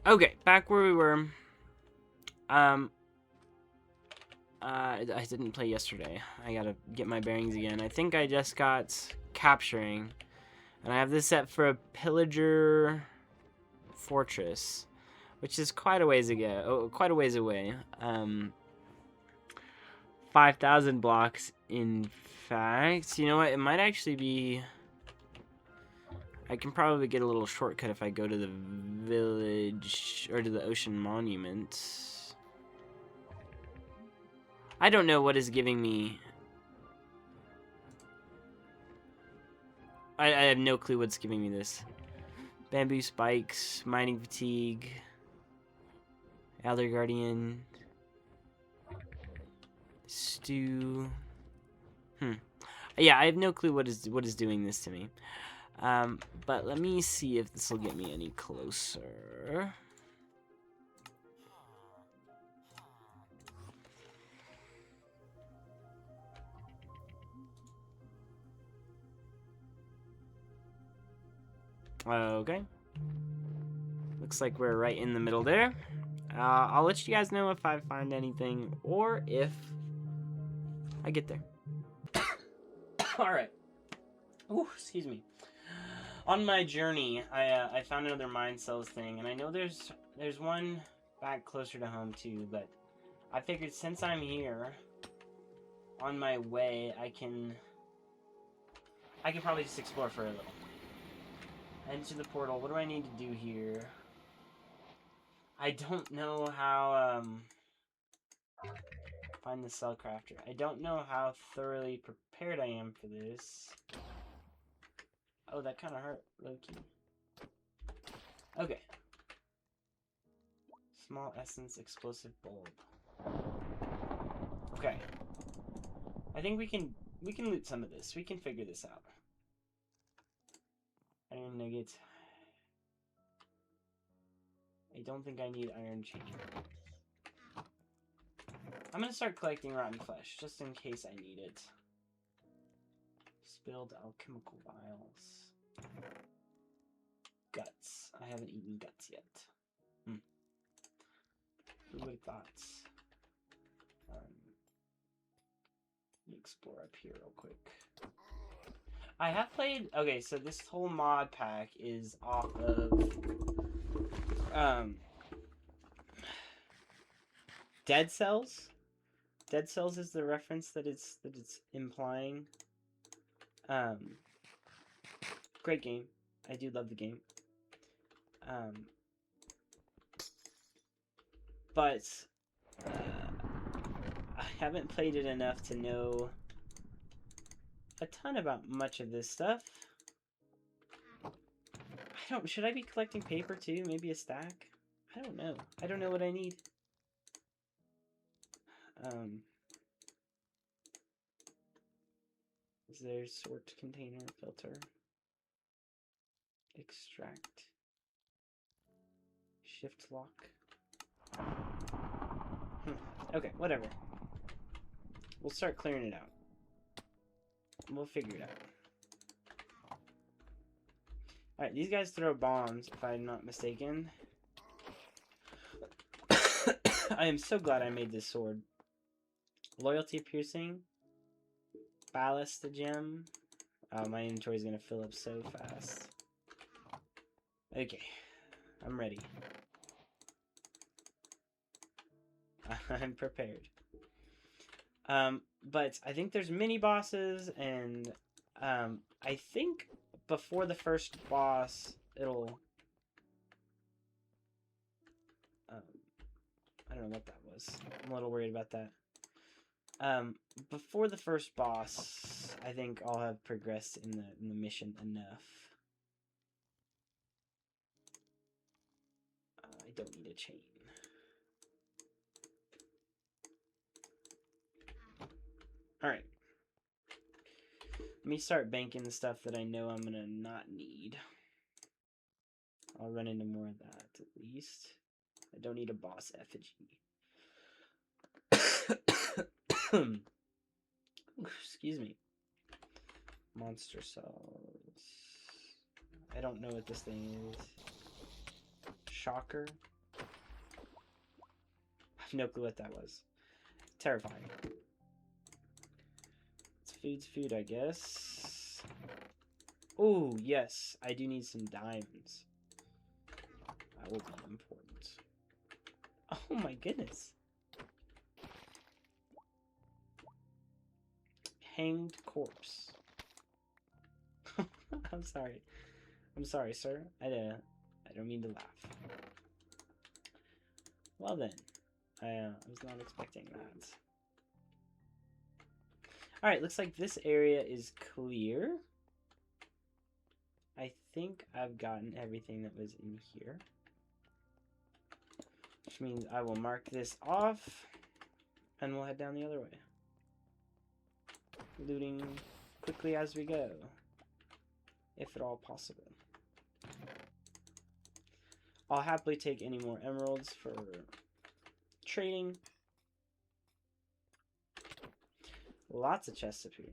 Okay, back where we were. Um, I didn't play yesterday. I gotta get my bearings again. I think I just got capturing, and I have this set for a pillager fortress, which is quite a ways ago. Oh, quite a ways away. 5,000 blocks. In fact, you know what? It might actually be. I can probably get a little shortcut if I go to the village or to the ocean monument. I don't know what is giving me. I have no clue what's giving me this. Bamboo spikes, mining fatigue, Elder Guardian, stew. Yeah, I have no clue what is doing this to me. But let me see if this will get me any closer. Okay. Looks like we're right in the middle there. I'll let you guys know if I find anything or if I get there. All right. Ooh, excuse me. On my journey, I found another mind cells thing, and I know there's one back closer to home too, but I figured since I'm here on my way, I can probably just explore for a little. Enter the portal. What do I need to do here? I don't know how find the cell crafter. I don't know how thoroughly prepared I am for this. Oh, that kind of hurt, low-key. Okay. Small essence explosive bulb. Okay. I think we can loot some of this. We can figure this out. Iron nugget. I don't think I need iron chain. I'm gonna start collecting rotten flesh just in case I need it. Spilled alchemical vials. Guts. I haven't eaten guts yet. Who would have thought? Let me explore up here real quick. I have played. Okay, so this whole mod pack is off of Dead Cells. Dead Cells is the reference that it's implying. Great game. I do love the game. But I haven't played it enough to know a ton about much of this stuff. Should I be collecting paper too? Maybe a stack? I don't know. I don't know what I need. Is there sort container filter? Extract. Shift lock. Okay, whatever. We'll start clearing it out. We'll figure it out. Alright, these guys throw bombs, if I'm not mistaken. I am so glad I made this sword. Loyalty piercing. Ballast gem. Oh, my inventory is going to fill up so fast. Okay, I'm ready. I'm prepared. But I think there's mini bosses, and I think before the first boss, it'll. I don't know what that was. I'm a little worried about that. Before the first boss, I think I'll have progressed in the mission enough. I don't need a chain. Alright. Let me start banking the stuff that I know I'm gonna not need. I'll run into more of that, at least. I don't need a boss effigy. Excuse me. Monster cells. I don't know what this thing is. Shocker. have no clue what that was. Terrifying. It's food, I guess. Oh, yes. I do need some diamonds. That will be important. Oh my goodness. Hanged corpse. I'm sorry. I'm sorry, sir. I don't mean to laugh. Well then. I was not expecting that. Alright, looks like this area is clear. I think I've gotten everything that was in here. Which means I will mark this off. And we'll head down the other way. Looting quickly as we go. If at all possible. I'll happily take any more emeralds for trading. Lots of chests up here.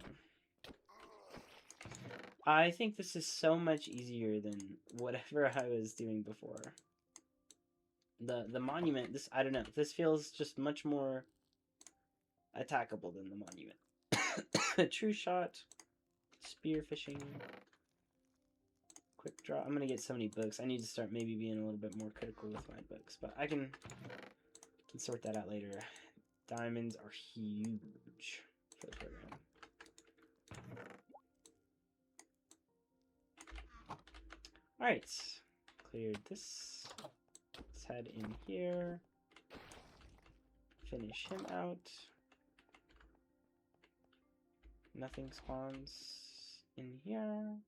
I think this is so much easier than whatever I was doing before. The monument, this, I don't know, this feels just much more attackable than the monument. True shot, spear fishing, quick draw. I'm gonna get so many books. I need to start maybe being a little bit more critical with my books, but I can sort that out later. Diamonds are huge for the program. Alright, cleared this. Let's head in here. Finish him out. Nothing spawns in here.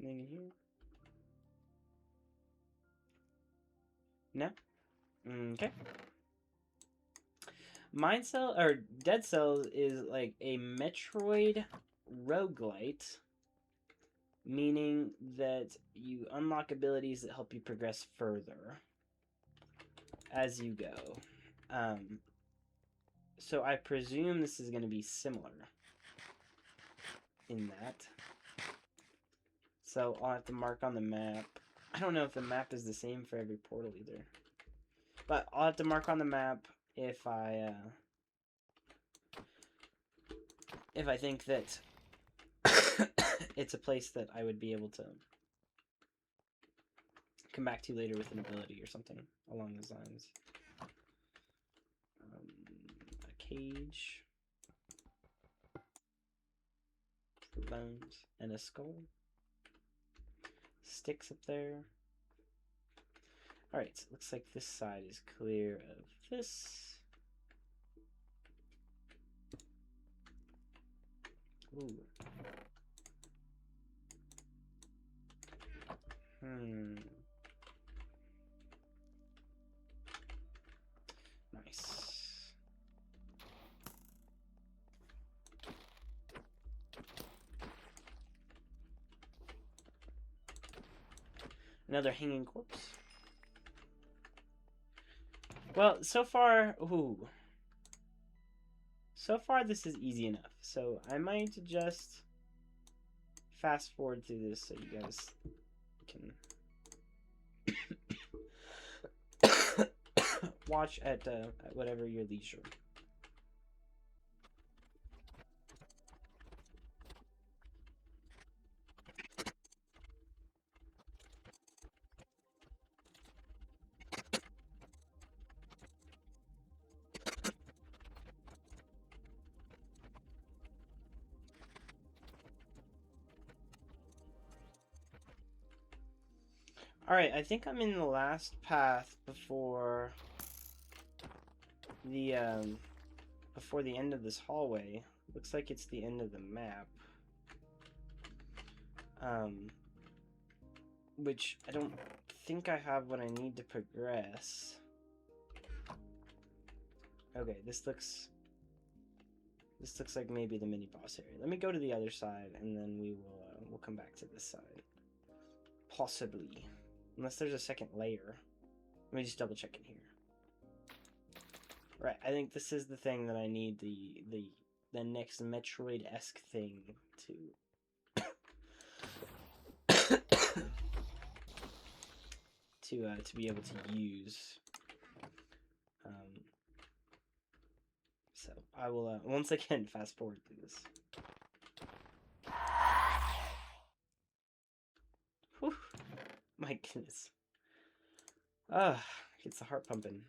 Nothing in here. No? Okay. Mind Cell, or Dead Cells, is like a Metroid roguelite. Meaning that you unlock abilities that help you progress further as you go. So I presume this is going to be similar in that. So I'll have to mark on the map. I don't know if the map is the same for every portal either. But I'll have to mark on the map if I think that it's a place that I would be able to come back to later with an ability or something along those lines. A cage for bones and a skull. Sticks up there. Alright, so it looks like this side is clear of this. Ooh. Nice. Another hanging corpse. Well, so far, so far this is easy enough. So I might just fast forward through this so you guys can watch at whatever your leisure. Alright, I think I'm in the last path before the end of this hallway. Looks like it's the end of the map. Which I don't think I have what I need to progress. Okay, this looks like maybe the mini boss area. Let me go to the other side and then we'll come back to this side. Possibly. Unless there's a second layer. Let me just double check in here. Right, I think this is the thing that I need the next Metroid-esque thing to be able to use. I will once again fast forward through this. Whew. My goodness. Gets the heart pumping.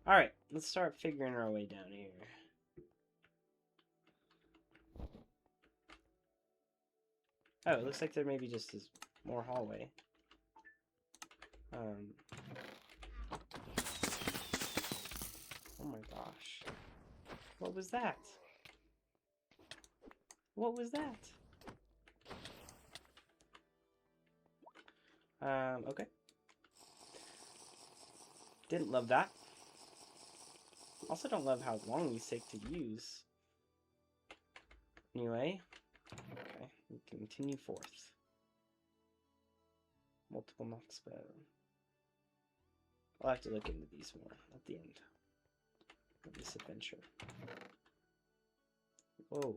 Alright, let's start figuring our way down here. Oh, it looks like there maybe just is more hallway. Oh my gosh. What was that? What was that? Okay. Didn't love that. Also don't love how long these take to use. Anyway. Okay, we continue forth. Multiple knock spell. I'll have to look into these more at the end of this adventure. Whoa.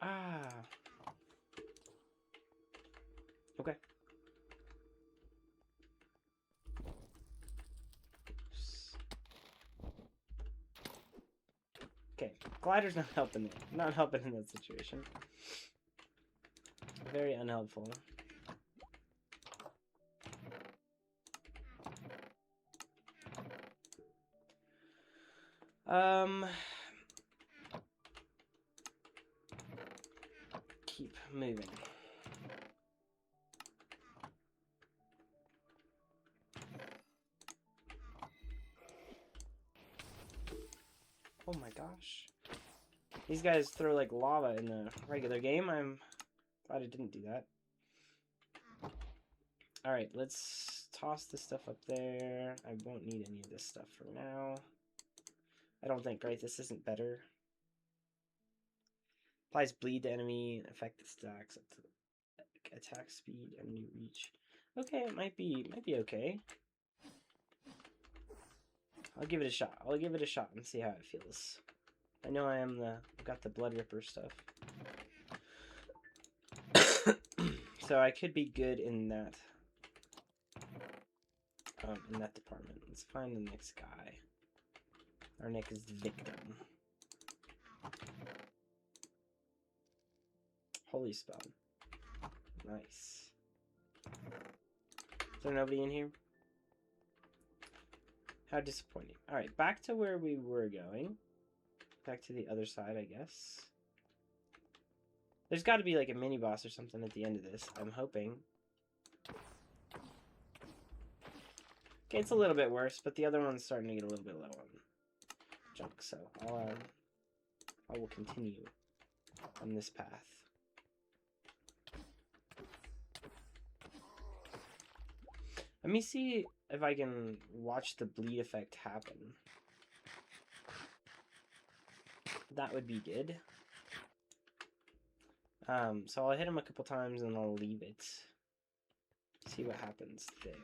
Ah. Okay. Oops. Okay, glider's not helping it. Not helping in that situation. Very unhelpful. Keep moving. Oh my gosh. These guys throw like lava in the regular game. I'm glad I didn't do that. Alright, let's toss this stuff up there. I won't need any of this stuff for now. I don't think, right? This isn't better. Applies bleed to enemy, affect the stacks up to attack speed, enemy reach. Okay, it might be okay. I'll give it a shot. I'll give it a shot and see how it feels. I know I've got the Blood Ripper stuff. So I could be good in that department. Let's find the next guy. Our next victim. Holy spell. Nice. Is there nobody in here? How disappointing. Alright, back to where we were going. Back to the other side, I guess. There's got to be like a mini boss or something at the end of this. I'm hoping. Okay, it's a little bit worse, but the other one's starting to get a little bit low on junk, so I will continue on this path. Let me see if I can watch the bleed effect happen. That would be good. So I'll hit him a couple times and I'll leave it. See what happens there.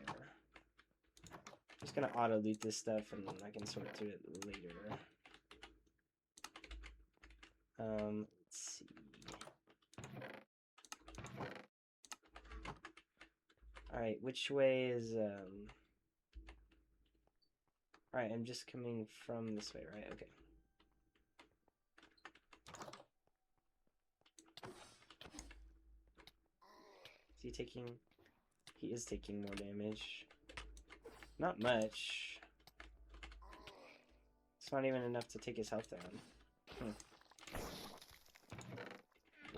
Just gonna auto loot this stuff and I can sort through it later. Let's see. Alright, which way is Alright, I'm just coming from this way, right? Okay. Is he taking... He is taking more damage. Not much. It's not even enough to take his health down.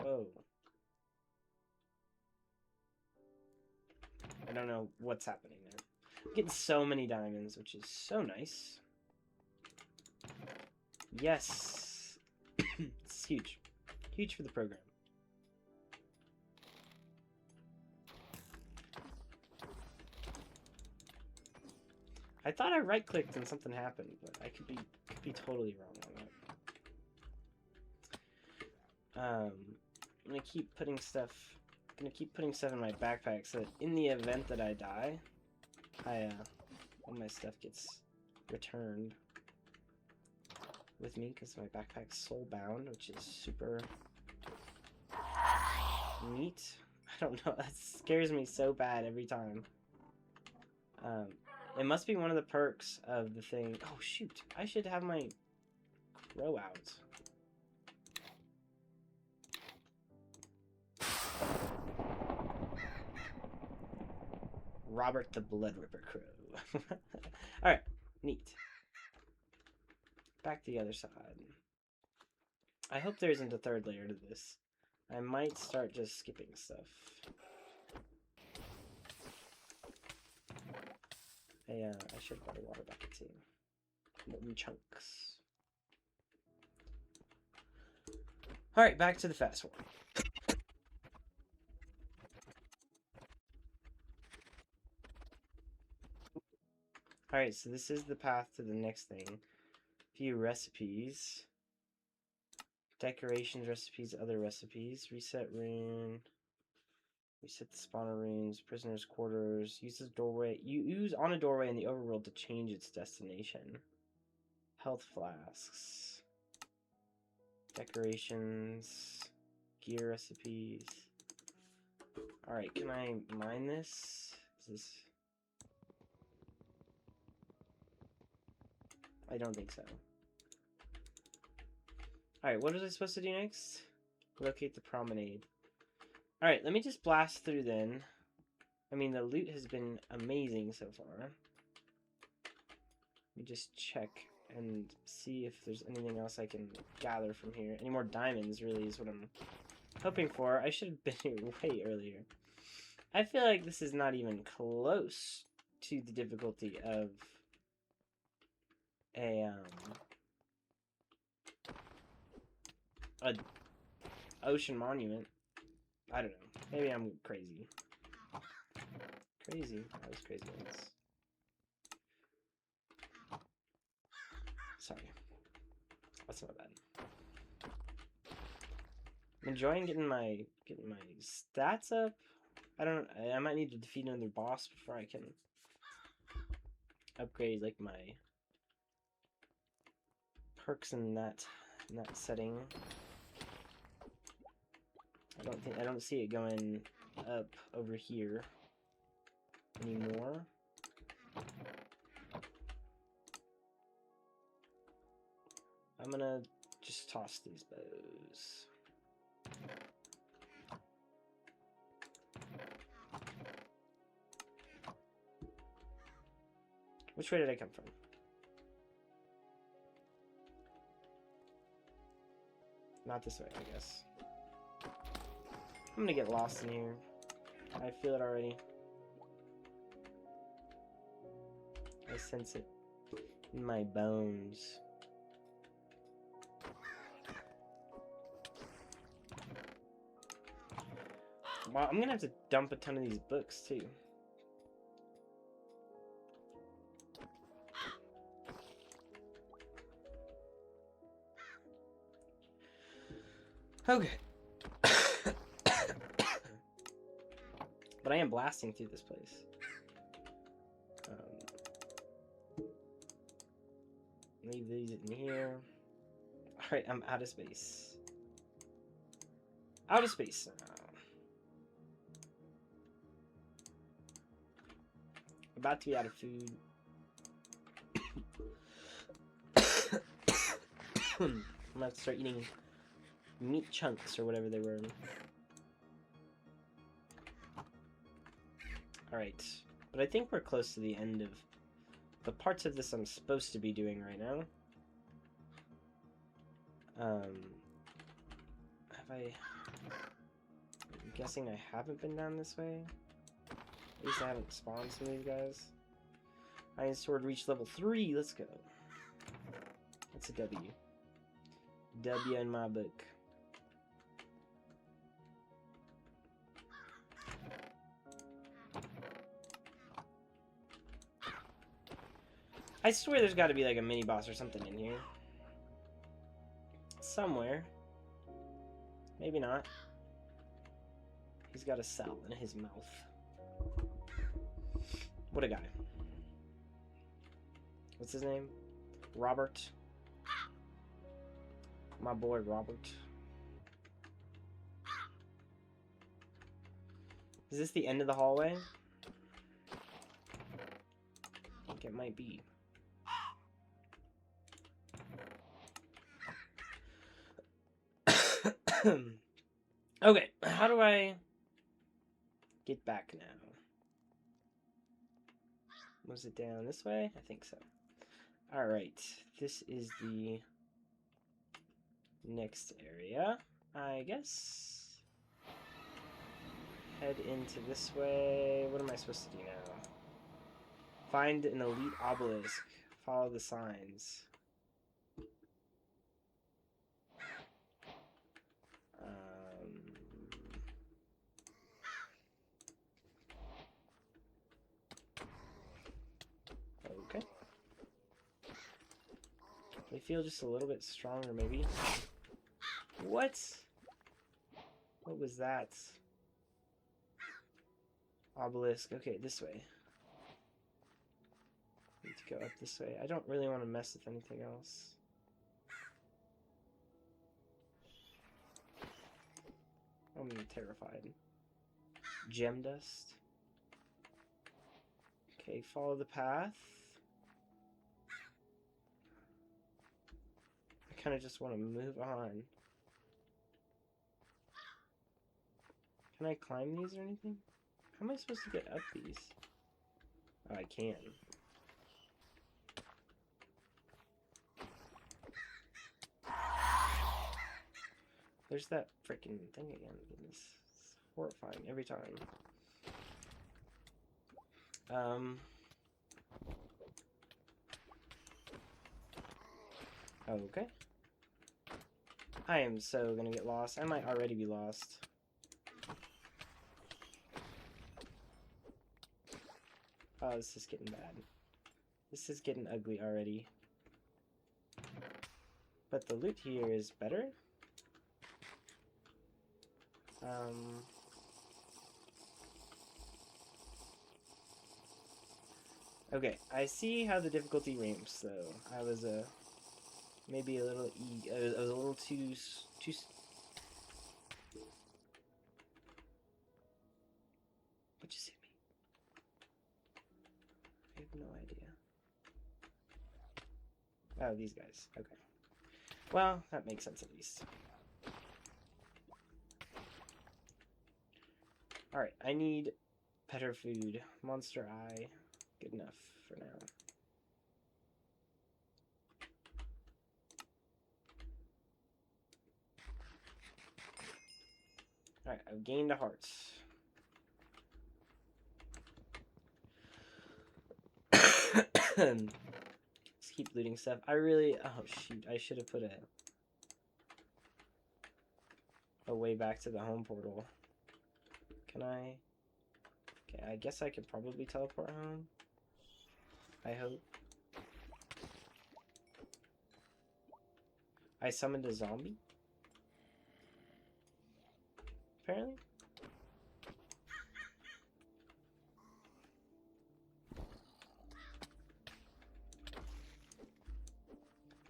Whoa. I don't know what's happening there. I'm getting so many diamonds, which is so nice. Yes. It's huge. Huge for the program. I thought I right-clicked and something happened, but I could be totally wrong on that. I'm gonna keep putting stuff. In my backpack so that in the event that I die, all my stuff gets returned with me because my backpack's soul bound, which is super neat. I don't know, that scares me so bad every time. It must be one of the perks of the thing. Oh shoot, I should have my crow out. Robert the Blood Ripper Crow. Alright, neat. Back to the other side. I hope there isn't a third layer to this. I might start just skipping stuff. I should have brought a water bucket too. Molten chunks. Alright, back to the fast one. Alright, so this is the path to the next thing. Few recipes. Decorations, recipes, other recipes. Reset rune. Reset the spawner runes. Prisoner's quarters. Use the doorway. You use on a doorway in the overworld to change its destination. Health flasks. Decorations. Gear recipes. Alright, can I mine this? Is this... I don't think so. Alright, what was I supposed to do next? Locate the promenade. Alright, let me just blast through then. I mean, the loot has been amazing so far. Let me just check and see if there's anything else I can gather from here. Any more diamonds, really, is what I'm hoping for. I should have been here way earlier. I feel like this is not even close to the difficulty of a ocean monument. I don't know. Maybe I'm crazy. Crazy. I was crazy once. Sorry. That's not bad. I'm enjoying getting my stats up. I might need to defeat another boss before I can upgrade like my perks in that setting. I don't see it going up over here anymore. I'm gonna just toss these bows. Which way did I come from? Not this way, I guess. I'm gonna get lost in here. I feel it already. I sense it in my bones. Wow, I'm gonna have to dump a ton of these books too. Okay. But I am blasting through this place. Leave these in here. Alright, I'm out of space. Out of space now. About to be out of food. I'm gonna have to start eating meat chunks or whatever they were. Alright, but I think we're close to the end of the parts of this I'm supposed to be doing right now. I'm guessing I haven't been down this way. At least I haven't spawned some of these guys. Iron Sword reached level 3, let's go. That's a W. W in my book. I swear there's got to be like a mini boss or something in here. Somewhere. Maybe not. He's got a cell in his mouth. What a guy. What's his name? Robert. My boy Robert. Is this the end of the hallway? I think it might be. Okay, how do I get back now? Was it down this way? I think so. Alright, this is the next area, I guess. Head into this way. What am I supposed to do now? Find an elite obelisk. Follow the signs. Okay. They feel just a little bit stronger, maybe. What? What was that? Obelisk. Okay, this way. Need to go up this way. I don't really want to mess with anything else. I'm terrified. Gem dust. Okay, follow the path. I kind of just want to move on. Can I climb these or anything? How am I supposed to get up these? Oh, I can. There's that freaking thing again. It's horrifying every time. Okay. I am so gonna get lost. I might already be lost. Oh, this is getting bad. This is getting ugly already. But the loot here is better. Okay, I see how the difficulty ramps, though. I was maybe a little I was a little too. What'd you say to me? I have no idea. Oh, these guys. Okay. Well, that makes sense at least. Alright, I need better food. Monster Eye. Good enough for now. Alright, I've gained a heart. Let's keep looting stuff. I really... Oh, shoot. I should have put a way back to the home portal. Can I... Okay, I guess I could probably teleport home. I hope. I summoned a zombie? Apparently?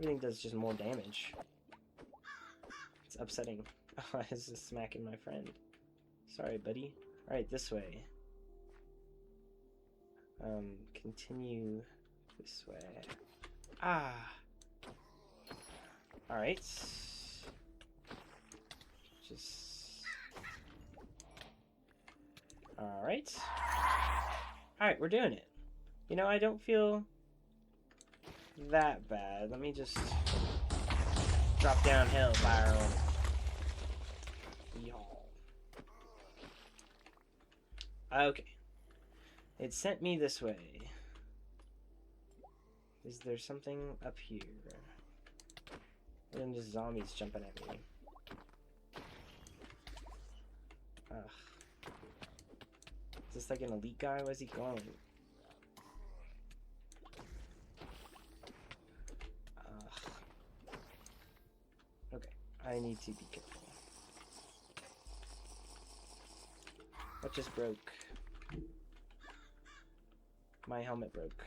Everything does just more damage. It's upsetting. Oh, I was just smacking my friend. Sorry, buddy. Alright, this way. Continue this way. Ah! Alright. Just... Alright. Alright, we're doing it. You know, I don't feel that bad. Let me just drop downhill, barrel. Okay. It sent me this way. Is there something up here? And then just zombies jumping at me. Ugh. Is this like an elite guy? Where's he going? Ugh. Okay, I need to be careful. just broke. My helmet broke.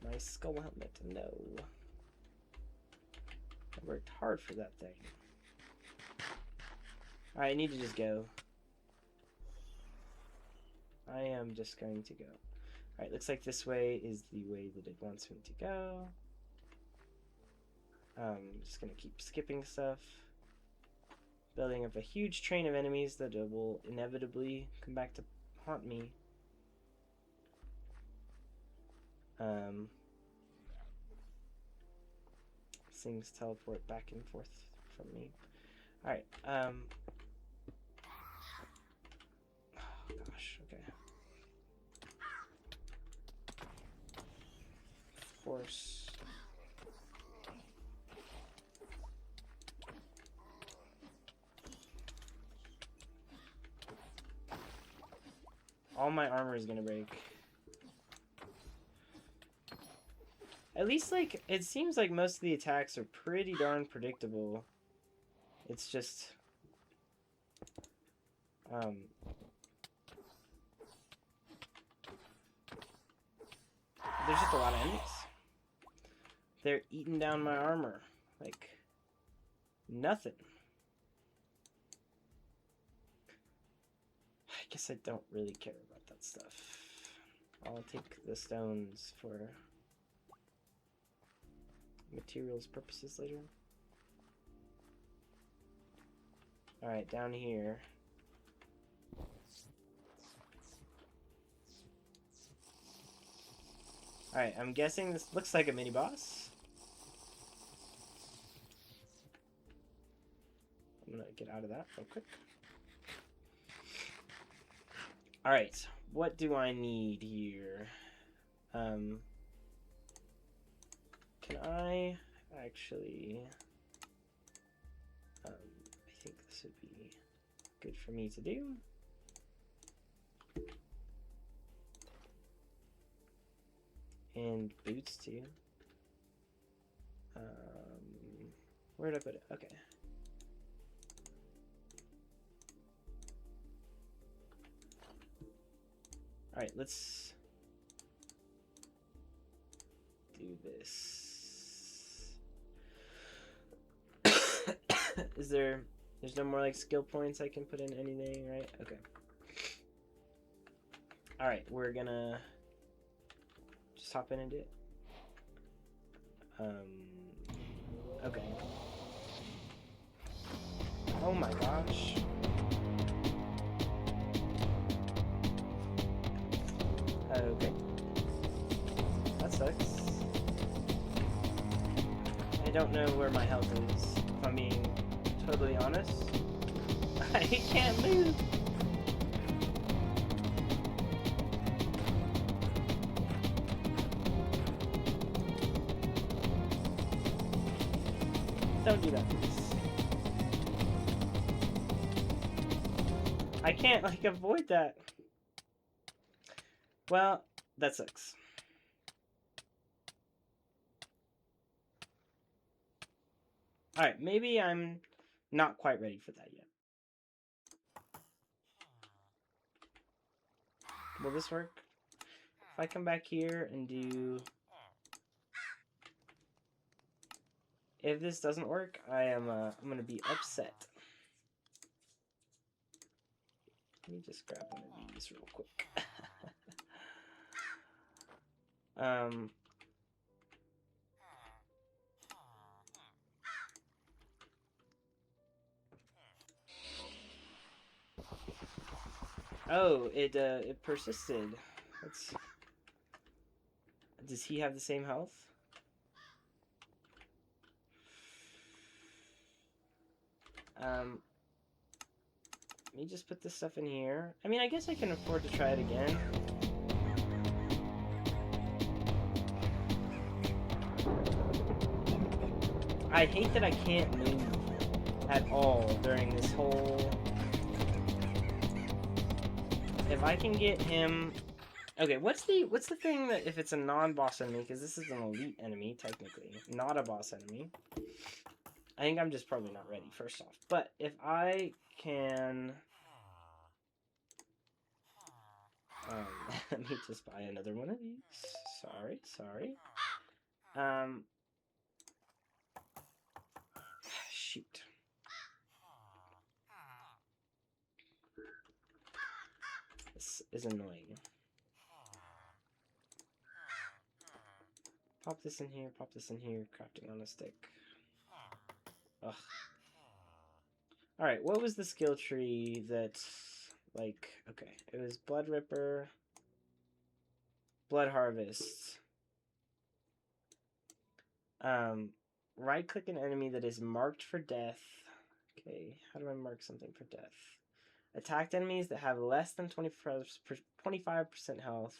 My skull helmet, no. I worked hard for that thing. Alright, I need to just go. I am just going to go. Alright, looks like this way is the way that it wants me to go. I'm just gonna keep skipping stuff. Building up a huge train of enemies that will inevitably come back to haunt me. Things teleport back and forth from me. Alright, oh gosh, okay. Of course. All my armor is gonna break. At least, like, it seems like most of the attacks are pretty darn predictable. It's just... there's just a lot of enemies. They're eating down my armor. Like, nothing. I guess I don't really care about that stuff. I'll take the stones for materials purposes later. Alright, down here. Alright, I'm guessing this looks like a mini boss. I'm gonna get out of that real quick. Alright, what do I need here? Can I actually... I think this would be good for me to do. And boots too. Where did I put it? Okay. Alright, let's do this. There's no more like skill points I can put in anything, right? Okay. Alright, we're gonna just hop in and do it. Okay. Oh my gosh. Okay. That sucks. I don't know where my health is, if I'm being totally honest. I can't move. Don't do that, please. I can't, like, avoid that. Well, that sucks. Alright, maybe I'm not quite ready for that yet. Will this work? If I come back here and do... If this doesn't work, I'm gonna be upset. Let me just grab one of these real quick. Oh, it persisted. Does he have the same health? Let me just put this stuff in here. I mean, I guess I can afford to try it again. I hate that I can't move at all during this whole... If I can get him... Okay, what's the thing that if it's a non-boss enemy, because this is an elite enemy, technically, not a boss enemy. I think I'm just probably not ready, first off. But if I can... Let me just buy another one of these. Sorry. Shoot. This is annoying. Pop this in here, crafting on a stick. Ugh. Alright, what was the skill tree that, like, okay, it was Blood Ripper, Blood Harvest. Right-click an enemy that is marked for death. Okay, how do I mark something for death? Attacked enemies that have less than 25% health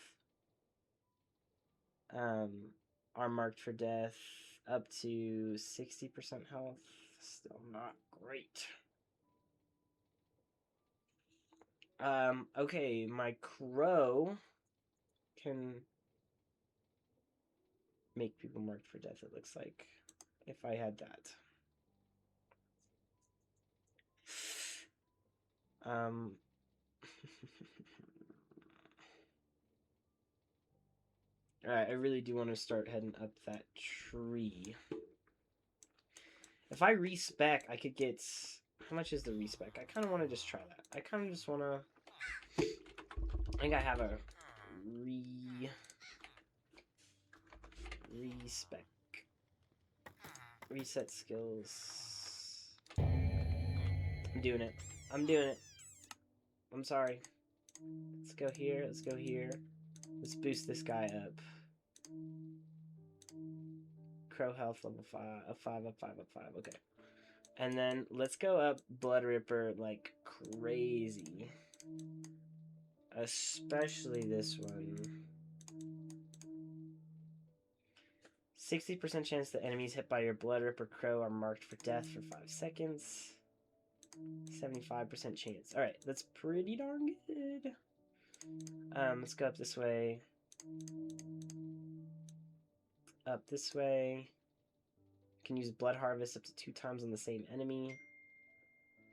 are marked for death. Up to 60% health. Still not great. Okay, my crow can make people marked for death, it looks like. If I had that. Alright, I really do want to start heading up that tree. If I respec, I could get... How much is the respec? I kind of want to just try that. I kind of just want to... I think I have a respec. Reset skills. I'm doing it. I'm sorry. Let's go here. Let's boost this guy up. Crow health level 5. Up 5. Okay. And then let's go up Blood Ripper like crazy. Especially this one. 60% chance that enemies hit by your Blood Ripper Crow are marked for death for 5 seconds. 75% chance. Alright, that's pretty darn good. Let's go up this way. Up this way. Can use Blood Harvest up to 2 times on the same enemy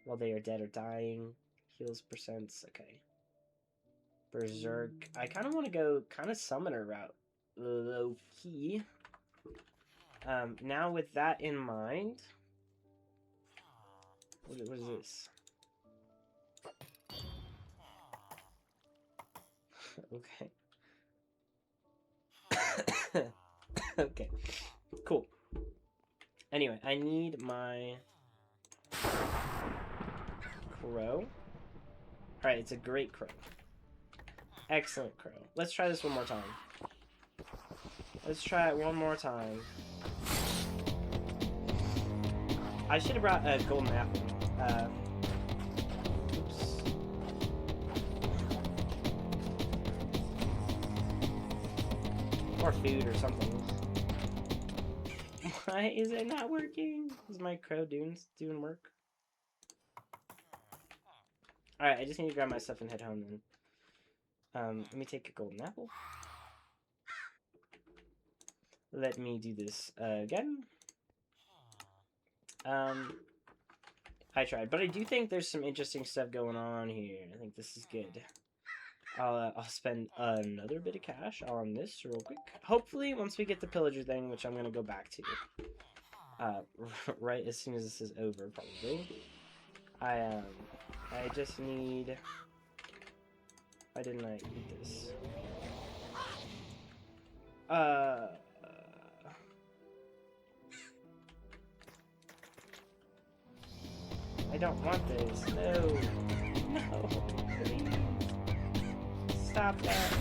while they are dead or dying. Heals percents. Okay. Berserk. I kind of want to go kind of summoner route. Low key. Now with that in mind, what is this? Okay. Okay. Cool. Anyway, I need my crow. Alright, it's a great crow. Excellent crow. Let's try this one more time. Let's try it one more time. I should have brought a golden apple. Oops. Or food or something. Why is it not working? Is my crow doing work? Alright, I just need to grab my stuff and head home then. Let me take a golden apple. Let me do this again. I tried, but I do think there's some interesting stuff going on here. I think this is good. I'll spend another bit of cash on this real quick. Hopefully, once we get the pillager thing, which I'm gonna go back to, right as soon as this is over, probably. I just need. Why didn't I eat this? I don't want this. No. No. Please. Stop that.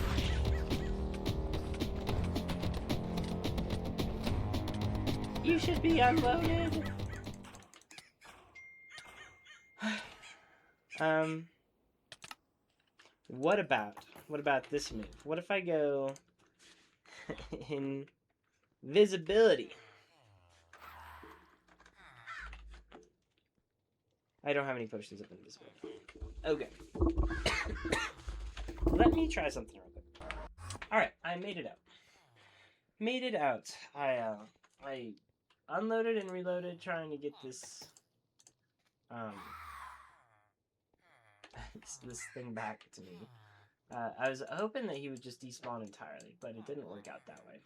You should be unloaded. What about this move? What if I go invisibility? I don't have any potions of invisibility. Okay. Let me try something real quick. Alright, I made it out. I unloaded and reloaded trying to get this this thing back to me. I was hoping that he would just despawn entirely, but it didn't work out that way.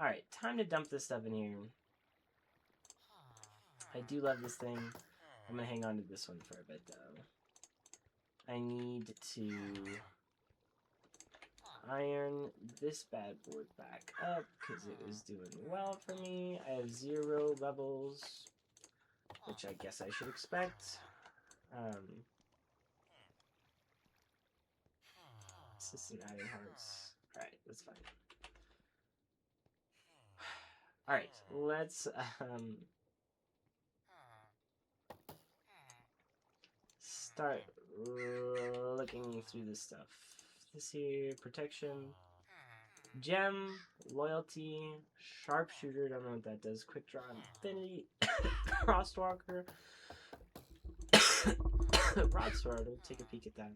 Alright, time to dump this stuff in here. I do love this thing. I'm gonna hang on to this one for a bit, though. I need to iron this bad board back up, because it was doing well for me. I have 0 levels, which I guess I should expect. Assistant adding hearts. Alright, that's fine. Alright, let's start looking through this stuff. This here, protection, gem, loyalty, sharpshooter, don't know what that does, quick draw, infinity, crosswalker, broadsword, we'll take a peek at that,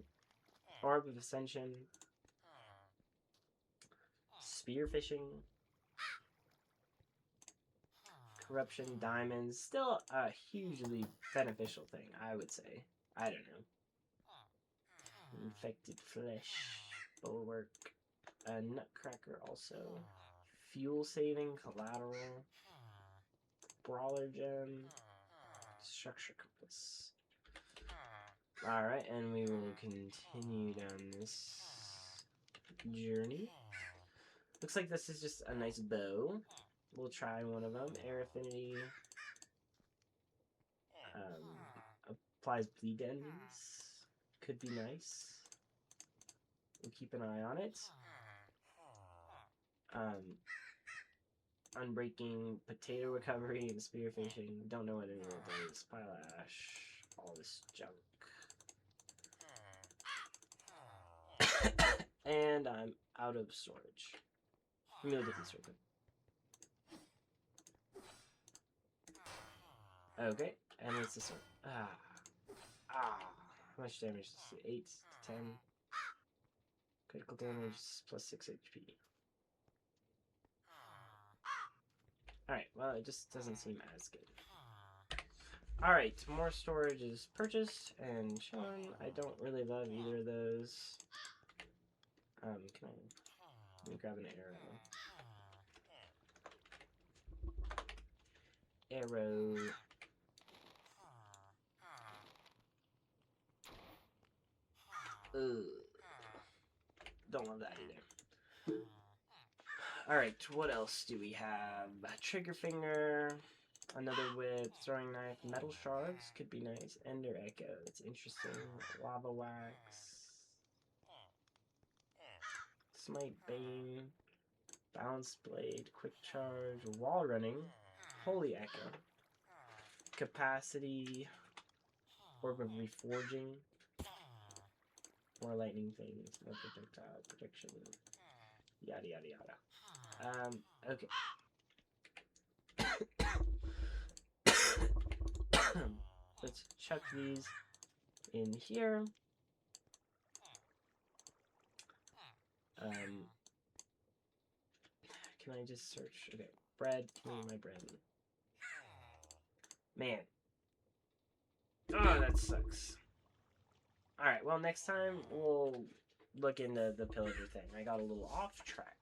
orb of ascension, spearfishing, corruption, diamonds, still a hugely beneficial thing, I would say. I don't know. Infected flesh, bulwark, a nutcracker also, fuel saving, collateral, brawler gem, structure compass. Alright, and we will continue down this journey. Looks like this is just a nice bow. We'll try one of them. Air affinity. Applies bleed endings. Could be nice. We'll keep an eye on it. Unbreaking, potato recovery, and spearfishing. Don't know what any of it is. Pile of ash. All this junk. And I'm out of storage. Let me look at this real quick. Okay, and it's this one. How much damage? 8 to 10. Critical damage plus 6 HP. Alright, well, it just doesn't seem as good. Alright, more storage is purchased and shown. I don't really love either of those. Let me grab an arrow. Arrow. Ugh. Don't love that either. Alright, what else do we have? Trigger finger, another whip, throwing knife, metal shards could be nice. Ender echo, that's interesting. Lava wax. Smite bane. Balance blade, quick charge, wall running, holy echo. Capacity, orb of reforging. More lightning things, more projectile, protection, yada yada yada. Okay. Let's chuck these in here. Can I just search? Okay, bread, give me my bread. Man. Oh, that sucks. Alright, well, next time we'll look into the pillager thing. I got a little off track.